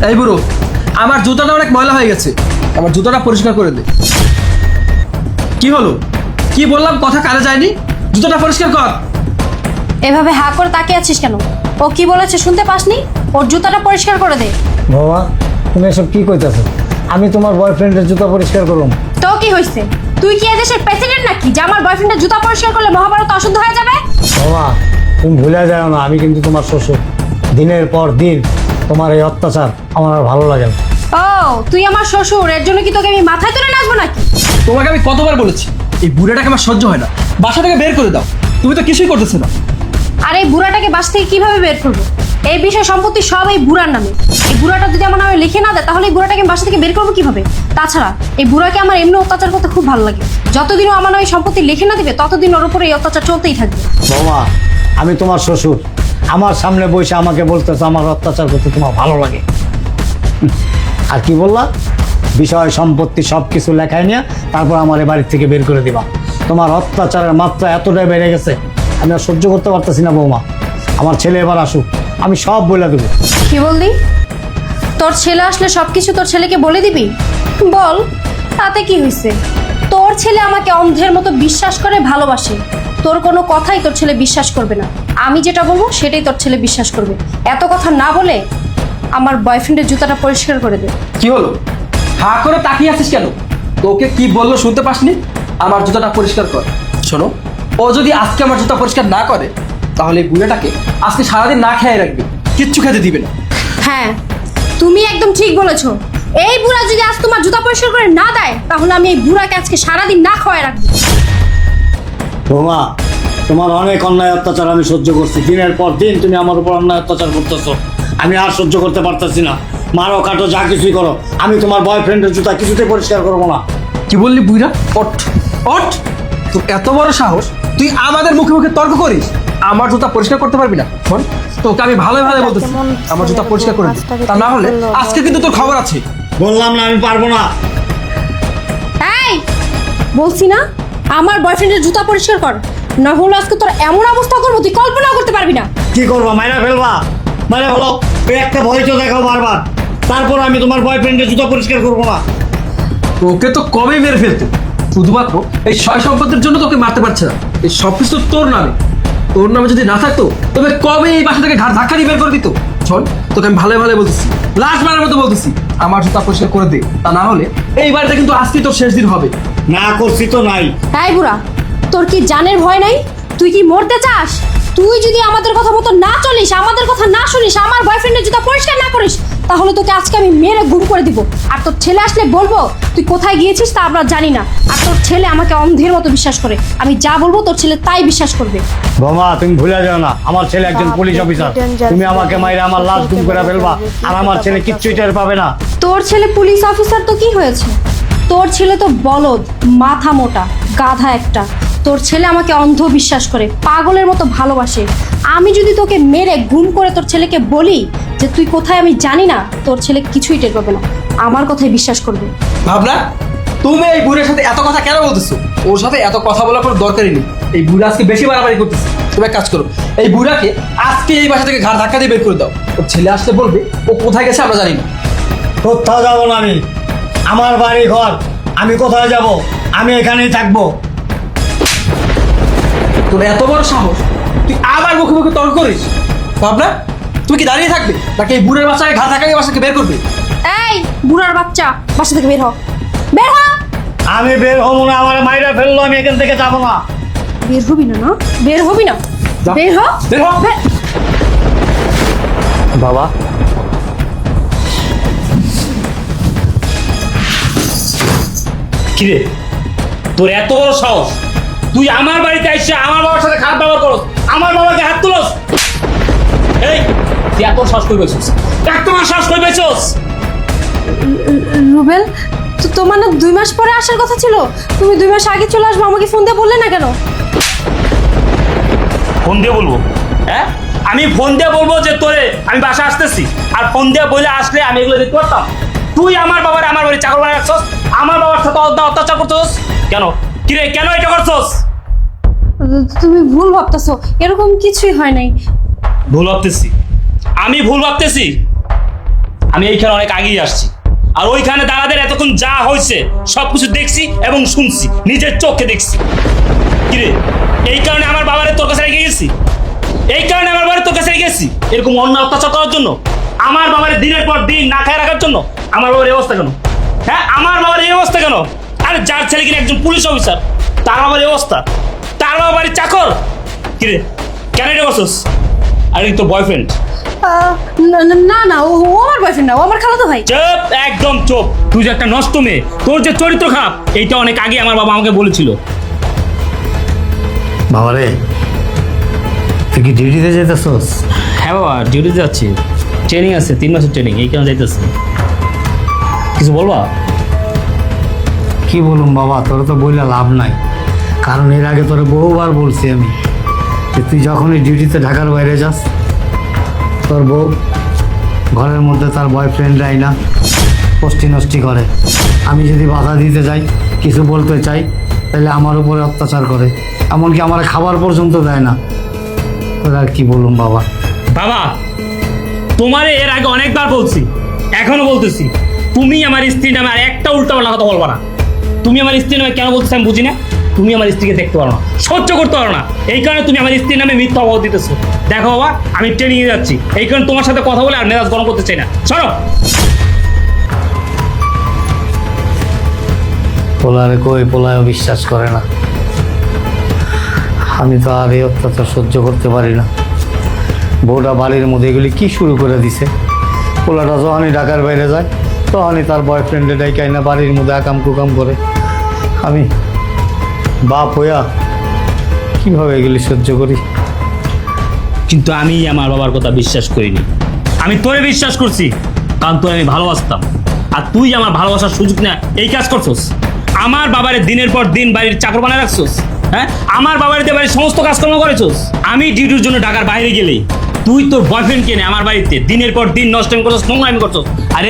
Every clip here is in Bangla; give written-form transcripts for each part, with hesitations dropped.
এই বুড়ো, আমার জুতাটা অনেক ময়লা হয়ে গেছে, আমার জুতাটা পরিষ্কার করে দে। কি হলো? কি বললাম কথা কানে যায়নি? জুতাটা পরিষ্কার কর। এভাবে হা করে তাকিয়ে আছিস কেন? ও কি বলেছে শুনতে পাসনি? ওর জুতাটা পরিষ্কার করে দে। বাবা, তুমি এসব কি কইতাছো? আমি তোমার বয়ফ্রেন্ডের জুতা পরিষ্কার করলাম। তো কি হয়েছে? তুই কি এদেশের প্রেসিডেন্ট নাকি যে আমার বয়ফ্রেন্ডের জুতা পরিষ্কার করলে মহাভারত অশুদ্ধ হয়ে যাবে? বাবা, তুমি ভুলে যাও না, আমি কিন্তু তোমার শ্বশুর। দিনের পর দিন তোমার এই অত্যাচার আমার আর ভালো লাগে না। ও, তুই আমার শ্বশুর, এর জন্য কি তোকে আমি মাথায় তুলে নাচবো নাকি? তোমাকে আমি কতবার বলেছি এই বুড়াটাকে আমার সহ্য হয় না, বাসা থেকে বের করে দাও। তুমি তো কিছুই করতেছো না। আর এই বুড়াটাকে বাস থেকে কিভাবে বের করবো? এই বিষয় সম্পত্তি সব এই বুড়ার নামে। এই বুড়াটা যদি আমার নামে লিখে না দেয় তাহলে এই বুড়াটাকে আমি বাসা থেকে বের করবো কিভাবে? তাছাড়া এই বুড়াকে আমার এমনি অত্যাচার করতে খুব ভালো লাগে। যতদিনও আমার নামে সম্পত্তি লিখে না দিবে ততদিন ওর উপরে এই অত্যাচার চলতেই থাকবে। বাবা, আমি তোমার শ্বশুর, আমার সামনে বসে আমাকে বলতেছো আমার অত্যাচার করতে তোমার ভালো লাগে। আর কি বললা? বিষয় সম্পত্তি সব কিছু লেখায় নিয়ে তারপর আমার এই বাড়ির থেকে বের করে দিবা। তোমার অত্যাচারের মাত্রা এতটাই বেড়ে গেছে, আমি আর সহ্য করতে পারতেছি না বৌমা। আমার ছেলে এবার আসুক, আমি সব বলে দেবো। কি বললি? তোর ছেলে আসলে সবকিছু তোর ছেলেকে বলে দিবি? বল, তাতে কি হয়েছে? তোর ছেলে আমাকে অন্ধের মতো বিশ্বাস করে ভালোবাসে। তোর কোনো কথাই তোর ছেলে বিশ্বাস করবে না। আমি যেটা বলবো সেটাই তোর ছেলে বিশ্বাস করবে। এত কথা না বলে আমার বয়ফ্রেন্ডের জুতাটা পরিষ্কার করে দে। কি হলো? হা করে তাকিয়ে আছিস কেন? তোকে কি বললো শুনতে পাসনি? আমার জুতাটা পরিষ্কার কর। শোনো, ও যদি আজকে আমার জুতা পরিষ্কার না করে তাহলে এই বুড়াটাকে আজকে সারাদিন না খেয়ে রাখবে, কিচ্ছু খেতে দিবে না। হ্যাঁ, তুমি একদম ঠিক বলেছো। এই বুড়া যদি আজ তোমার জুতা পরিষ্কার করে না দেয় তাহলে আমি এই বুড়াকে আজকে সারাদিন না খাওয়ায় রাখবো। বৌমা, তোমার অনেক অন্যায় অত্যাচার আমি সহ্য করছি। দিনের পর দিন তুমি আমার উপর অন্যায় অত্যাচার করতেছো, আমি আর সহ্য করতে পারতেছি না। মারো কাটো যা কিছুই করো, আমি তোমার বয়ফ্রেন্ডের জুতা কিছুতেই পরিষ্কার করবো না। কি বললি বুইরা? ওঠ ওঠ, তোর এত বড় সাহস, তুই আমাদের মুখে মুখে তর্ক করিস? আমার জুতা পরিষ্কার করতে পারবি না? শোন, তোকে আমি ভালো ভালো বলতেছি, আমার জুতা পরিষ্কার করে দে, তা না হলে আজকে কিন্তু তোর খবর আছে। বললাম না আমি পারবো না। এই, বলছি না আমার বয়ফ্রেন্ডের জুতা পরিষ্কার কর, না হলে আজকে তোর এমন অবস্থা করবো তুই কল্পনাও করতে পারবি না। কি করবো? মাইরা ফেলবা? মাইরা ফেলো, এই একটা ভয় তো দেখাও বারবার, তারপর আমি তোমার বয়ফ্রেন্ডের জুতা পরিষ্কার করবো না। তোকে তো কবেই মেরে ফেলতো, শুধুমাত্র এই সয় সম্পত্তির জন্য তোকে মারতে পারছে না। এই সব কিছু তোর নামে, তোর নামে যদি না থাকতো তবে কবে এই বাসা থেকে ঘাট ধাক্কা দিয়ে বের করে দিত। শোন, তোকে আমি ভালো ভালো বলতেছি, লাস্ট বারের মতো বলতেছি, আমার জুতা পরিষ্কার করে দে, তা না হলে এই বাড়িতে কিন্তু আজকে তোর শেষ দিন হবে। না করছি তো নাই। এই বুড়া, তোর কি জানের ভয় নাই? তুই কি মরতে চাস? তুই যদি আমাদের কথা মতো না চলিস, আমাদের কথা না শুনিস, আমার বয়ফ্রেন্ডের জুতা পরিষ্কার না করিস, তাহলে তোকে আজকে আমি মেরে গুম করে দিব। আর তোর ছেলে আসলে বলবো তুই কোথায় গিয়েছিস তা আমরা জানি না। আর তোর ছেলে আমাকে অন্ধের মতো বিশ্বাস করে, আমি যা বলবো তোর ছেলে তাই বিশ্বাস করবে। বোমা, তুমি ভুলে যাও না আমার ছেলে একজন পুলিশ অফিসার। তুমি আমাকে মাইরে আমার লাশ গুম করে ফেলবা, আর আমার ছেলে কিচ্ছুই টের পাবে না। তোর ছেলে পুলিশ অফিসার তো কি হয়েছে? তোর ছেলে তো বলদ, মাথা মোটা, গাধা একটা। তোর ছেলে আমাকে অন্ধ বিশ্বাস করে, পাগলের মতো ভালোবাসে। আমি যদি তোকে মেরে গুম করে তোর ছেলেকে বলি যে তুই কোথায় আমি জানি না, তোর ছেলে কিছুই টের পাবে না, আমার কথাই বিশ্বাস করবে। ভাবনা, তুমি এই বুড়ার সাথে এত কথা কেন বলতেছো? ওর সাথে এত কথা বলার কোনো দরকারই নেই। এই বুড়া আজকে বেশি বাড়াবাড়ি করতেছে। তুমি এক কাজ করো, এই বুড়াকে আজকে এই বাসা থেকে ঘাড় ধাক্কা দিয়ে বের করে দাও। ওর ছেলে আসলে বলবে ও কোথায় গেছে আমরা জানি না। কোথাও যাবো না আমি, আমার বাড়ি ঘর, আমি কোথায় যাব? আমি এখানেই থাকবো। তোর এত বড় সাহস, তুই আবার মুখে মুখে তর্ক করিস? ভাবনা, তুমি কি দাঁড়িয়ে থাকবে নাকি এই বুড়ার বাসায় ঘাড় ধাক্কা দিয়ে বাসা থেকে বের করবে? এই বুড়ার বাচ্চা, বাসা থেকে বের হ, বের হ। আমি বের হবো না, আমার মাইরা ফেললো, আমি এখান থেকে যাবো না। বের হবি না? না বের হবি না? যা। বের হ, বের হ। বের। বাবা, কিরে, তোর এত বড় সাহস, তুই আমার বাড়িতে এসে আমার বাবার সাথে খারাপ ব্যবহার করস, আমার বাবাকে হাত তুলস? এই, তুই এত সাহস কই পেয়েছিস? তোমার সাহস কই পেয়েছিস? রুবেল, তো তোমার না 2 মাস পরে আসার কথা ছিল, তুমি 2 মাস আগে চলে আসবো, আমাকে ফোন দিয়ে বললে না কেন? ফোন দিয়ে বলবো? হ্যাঁ, আমি ফোন দিয়ে বলবো যে তোরে আমি বাসা আসতেছি, আর ফোন দিয়ে বলে আসলে আমি এগুলো দেখতে পারতাম? তুই আমার বাবার আমার বাড়ি চাকর বানায় রাখছস, আমার বাবার সাথে অত্যাচার করছস কেন? কিরে, কেন এটা করছস? তুমি ভুল ভাবতেছো, এরকম কিছুই হয় নাই। ভুল ভাবতেছি? আমি ভুল ভাবতেছি? আমি এইখানে অনেক আগেই আসছি, আর ওইখানে দাদাদের এতক্ষণ যা হয়েছে সবকিছু দেখছি এবং শুনছি, নিজের চোখে দেখছি। কিরে, এই কারণে আমার বাবারে তোর কাছে রেখে গেছি, এই কারণে আমার বাবারে তোর কাছে রেখে গেছি, এরকম অন্যায় অত্যাচার করার জন্য, আমার বাবারে দিনের পর দিন না খায় রাখার জন্য। আমার বাবার এই অবস্থা কেন? হ্যাঁ, আমার বাবার এই অবস্থা কেন? আরে যার ছেলে কিনা একজন পুলিশ অফিসার, তার বাবার এই অবস্থা, তার বাবা বাড়ির চাকর। কিরে, কেন এটা করছিস? আরে তো বয়ফ্রেন্ড। না না, ও ও আমার বয়ফ্রেন্ড না, ও আমার খালাতো ভাই। চুপ, একদম চুপ। তুই যে একটা নষ্ট মেয়ে, তোর যে চরিত্র খারাপ, এইটা অনেক আগে আমার বাবা আমাকে বলেছিল। বাবারে, তুই কি ডিউটিতে যেতেছস? হ্যাঁ বাবা, ডিউটিতে যাচ্ছি, ট্রেনিং আছে, 3 মাসের ট্রেনিং, এই কারণে যাইতেছি। কিছু বলবা? কি বলুম বাবা, তোর তো বললে লাভ নাই, কারণ এর আগে তোরে বহুবার বলছি আমি যে তুই যখনই ডিউটিতে ঢাকার বাইরে যাস, তোর বউ ঘরের মধ্যে তার বয়ফ্রেন্ডরাই না কষ্টি নষ্টি করে। আমি যদি বাধা দিতে যাই, কিছু বলতে চাই, তাহলে আমার উপরে অত্যাচার করে, এমনকি আমার খাবার পর্যন্ত দেয় না। তোর আর কি বলুম বাবা। বাবা, তোমারে এর আগে অনেকবার বলছি, এখনো বলতেছি, তুমি আমার স্ত্রী নামে আর একটা উল্টাপাল্টা কথা বলবা না। তুমি আমার স্ত্রী নামে কেন বলতেছি আমি বুঝি না। তুমি আমার স্ত্রীকে দেখতে পারো না, সহ্য করতে পারো না, এই কারণে তুমি আমার স্ত্রীর নামে মিথ্যা অপবাদ দিতেছো। দেখো বাবা, আমি ট্রেনিংয়ে যাচ্ছি, এই কারণে তোমার সাথে কথা বলে আর মেজাজ গরম করতে চাই না। সরো। পোলারে কই, পোলায়ও বিশ্বাস করে না। আমি তো আর এই অত্যাচার সহ্য করতে পারি না। বউটা বাড়ির মধ্যে এগুলি কি শুরু করে দিছে। পোলাটা যখনই ঢাকার বাইরে যায়, তখনই তার বয়ফ্রেন্ডে ডাইকাই না বাড়ির মধ্যে আকাম কুকাম করে। আমি বাপ হইয়া কীভাবে এগুলি সহ্য করি? কিন্তু আমি আমার বাবার কথা বিশ্বাস করিনি, আমি তোরে বিশ্বাস করছি, কারণ তোরে আমি ভালোবাসতাম। আর তুই আমার ভালোবাসার সুযোগ না এই কাজ করছস। আমার বাবারে দিনের পর দিন বাড়ির চাকর বানায় রাখছস। হ্যাঁ, আমার বাবার দিয়ে বাড়ির সমস্ত কাজকর্ম করেছস। আমি ডিউটির জন্য ঢাকার বাইরে গেলেই তুই তোর বয়ফ্রেন্ডকে নিয়ে আমার বাড়িতে দিনের পর দিন নষ্টামি করছস, নোংরামি করছস। আর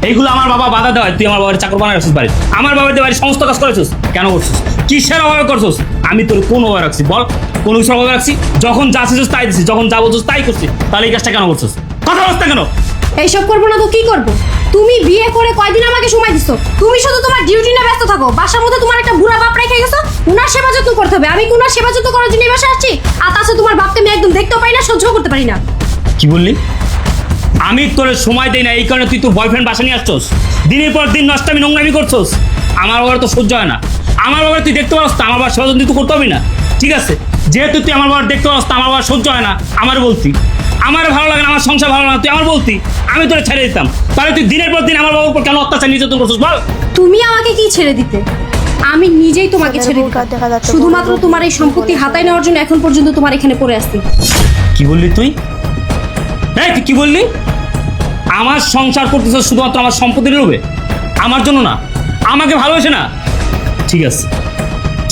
এইগুলো আমার বাবা বাধা দেওয়ায় তুই আমার বাবার চাকর বানায় রাখছিস বাড়ি। আমার বাবার দিয়ে বাড়ির সমস্ত কাজ করেছস, কেন করছিস? কিসের অভাবে করছস? আমি তোর কোন অভাবে রাখছি বল? কোন কিছুর অভাবে রাখছি? যখন যা চাইছিস তাই দিছিস, যখন যা বলছিস তাই করছিস, তাহলে এই কাজটা কেন করছিস? কথা বলছ না কেন? এইসব করবো না তো কি করবো? তুমি বিয়ে করে কয়দিন আমাকে সময় দিছো? তুমি শুধু তোমার ডিউটি নিয়ে ব্যস্ত থাকো। বাসার মধ্যে তোমার একটা বুড়া বাপ রেখে গেছো, উনার সেবা যত্ন করতে হবে। আমি কি উনার সেবা যত্ন করার জন্য এই বাসায় আসছি? আর তাছাড়া তোমার বাপকে আমি একদম দেখতেও পাই না, সহ্য করতে পারি না। কি বললি? আমি তোর সময় দেই না, এই কারণে তুই তোর বয়ফ্রেন্ড বাসা নিয়ে আসছস, দিনের পর দিন নষ্টামি নোংরামি করছস। আমার বাবার তো সহ্য হয় না। আমার বাবার তুই দেখতে পারস, আমার বাবার সেবা যত্ন তুই করতে হবে না? ঠিক আছে, যেহেতু তুই আমার বাবার দেখতে পারস, আমার বাবার সহ্য হয় না, আমার বলতি। আমার ভালো লাগে না, আমার সংসার ভালো লাগে না, তুই আমার বলতি, আমি তোরে ছেড়ে দিতাম। তাহলে তুই দিনের পর দিন আমার বাবার উপর কেন অত্যাচার নির্যাতন করছিস বল? তুমি আমাকে কি ছেড়ে দিতে? আমি নিজেই তোমাকে ছেড়ে দিতাম, শুধুমাত্র তোমার এই সম্পত্তি হাতায় নেওয়ার জন্য এখন পর্যন্ত তোমার এখানে পড়ে আসছি। কি বললি তুই? হ্যাঁ, তুই কি বললি? আমার সংসার করতেছ শুধুমাত্র আমার সম্পত্তির লোভে, আমার জন্য না, আমাকে ভালোবাসে না? ঠিক আছে,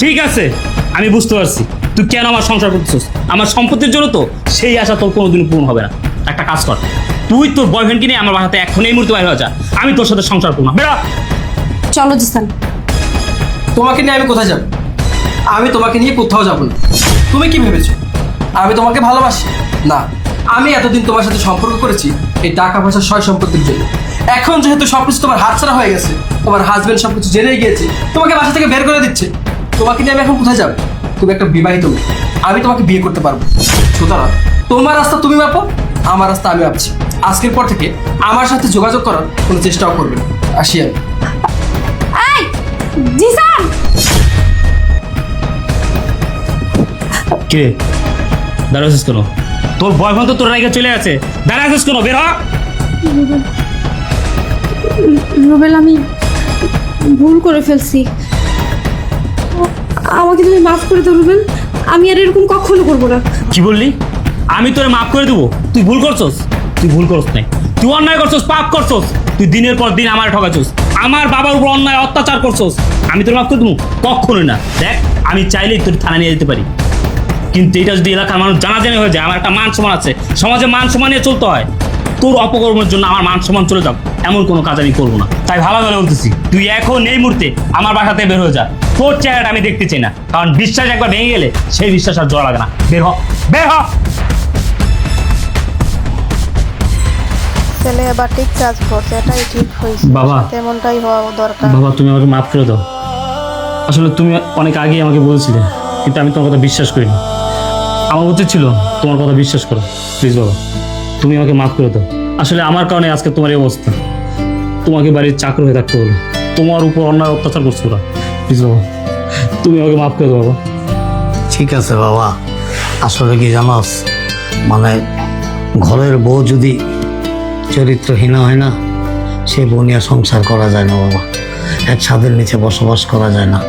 ঠিক আছে, আমি বুঝতে পারছি তুই কেন আমার সংসার করতেছিস। আমার সম্পত্তির জন্য তো, সেই আশা তোর কোনোদিন পূরণ হবে না। একটা কাজ কর, তুই তোর বয়ফ্রেন্ডকে নিয়ে আমার বাসাতে এখন এই মুহূর্তে বাইরে হয়ে যা, আমি তোর সাথে সংসার করবো না, বেরো। চলো জিসান। তোমাকে নিয়ে আমি কোথায় যাব? আমি তোমাকে নিয়ে কোথাও যাব না। তুমি কি ভেবেছো আমি তোমাকে ভালোবাসি? না, আমি এতদিন তোমার সাথে সম্পর্ক করেছি এই টাকা পয়সা সয় সম্পত্তির জন্য। এখন যেহেতু সবকিছু তোমার হাতছাড়া হয়ে গেছে, তোমার হাজবেন্ড সবকিছু জেনে গিয়েছে, তোমাকে বাসা থেকে বের করে দিচ্ছে, তোমাকে নিয়ে আমি এখন কোথায় যাব? তুমি একটা বিবাহিত মেয়ে, আমি তোমাকে বিয়ে করতে পারবো। সুতরাং তোমার রাস্তা তুমি মাপো, আমার রাস্তা আমি মাপছি। আজকের পর থেকে আমার সাথে যোগাযোগ করার কোনো চেষ্টাও করবে না। আসি আমি। এই জিসান! কে দাঁড়াছিস কেন? তোর বয়ফ্রেন্ড তো তোর রেখে চলে গেছে, দাঁড়াছিস কেন? বের হ। রুবেল, আমি ভুল করে ফেলছি, আমাকে তুমি মাফ করে দাও রুবেল। আমি আর এরকম কখনো করবো না। কি বললি? আমি তোরে মাফ করে দেবো? তুই ভুল করছস, তুই ভুল করছ নাই, তুই অন্যায় করছস, পাপ করছস। তুই দিনের পর দিন আমার ঠকাচ্ছস, আমার বাবার উপর অন্যায় অত্যাচার করছস। আমি তোর মাফ করে দেবো? কখনোই না। দেখ, আমি চাইলেই তোর থানা নিয়ে যেতে পারি, কিন্তু এটা যদি এলাকার মানুষ জানাজানি হয়ে যায়, আমার একটা মান সম্মান আছে, সমাজে মান সম্মান নিয়ে চলতে হয়। তোর অপকর্মের জন্য আমার মান সম্মান চলে যাক, এমন কোনো কাজ আমি করবো না। তাই ভালো ভালো বলতেছি, তুই এখন এই মুহূর্তে আমার বাসাতে বের হয়ে যা। তোর চেহারাটা আমি দেখতে চাই না, কারণ বিশ্বাস একবার ভেঙে গেলে সেই বিশ্বাস আর জোড়া লাগে না। বের হ, বের হ। ছেলে এবার ঠিক কাজ করছে, এটাই ঠিক হয়েছে। বাবা। তেমনটাই হওয়া দরকার। বাবা তুমি আমাকে মাফ করে দাও। আসলে তুমি অনেক আগেই আমাকে বলেছিলে, কিন্তু আমি তোমার কথা বিশ্বাস করিনি। আমার উচিত ছিল তোমার কথা বিশ্বাস করো। প্লিজ বাবা, তুমি আমাকে মাফ করে দাও। আসলে আমার কারণে আজকে তোমার এই অবস্থা। তোমাকে বাড়ির চাকর হয়ে থাকতে হলো, তোমার উপর অন্যায় অত্যাচার করছো ওরা। প্লিজ বাবা, তুমি আমাকে মাফ করে দাও বাবা। ঠিক আছে বাবা, আসলে কি জানোস, মানে ঘরের বউ যদি চরিত্রহীন হয় না, সে বউ নিয়ে সংসার করা যায় না বাবা, এক ছাদের নিচে বসবাস করা যায় না।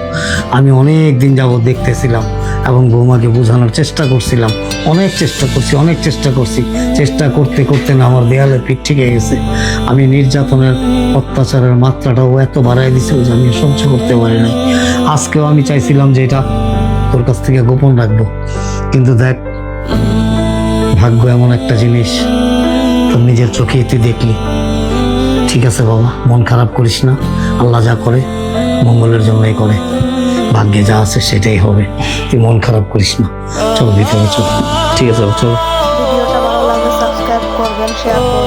আমি অনেক দিন যাবত দেখতেছিলাম এবং বৌমাকে বোঝানোর চেষ্টা করছিলাম, অনেক চেষ্টা করছি। চেষ্টা করতে করতে না আমার দেয়ালে পিঠ ঠেকে গেছে। আমি নির্যাতনের অত্যাচারের মাত্রাটাও এত বাড়াই দিছিল যে আমি সহ্য করতে পারি নাই। আজকেও আমি চাইছিলাম যে এটা তোর কাছ থেকে গোপন রাখবো, কিন্তু দেখ ভাগ্য এমন একটা জিনিস, তোর নিজের চোখেই তুই দেখলি। ঠিক আছে বাবা, মন খারাপ করিস না, আল্লাহ যা করে মঙ্গলের জন্যই করে, ভাগ্যে যা আছে সেটাই হবে, তুই মন খারাপ করিস না। চল ভিতরে চল। ঠিক আছে বাবা, চলো। ভিডিওটা ভালো লাগলে সাবস্ক্রাইব করবেন, শেয়ার করবেন।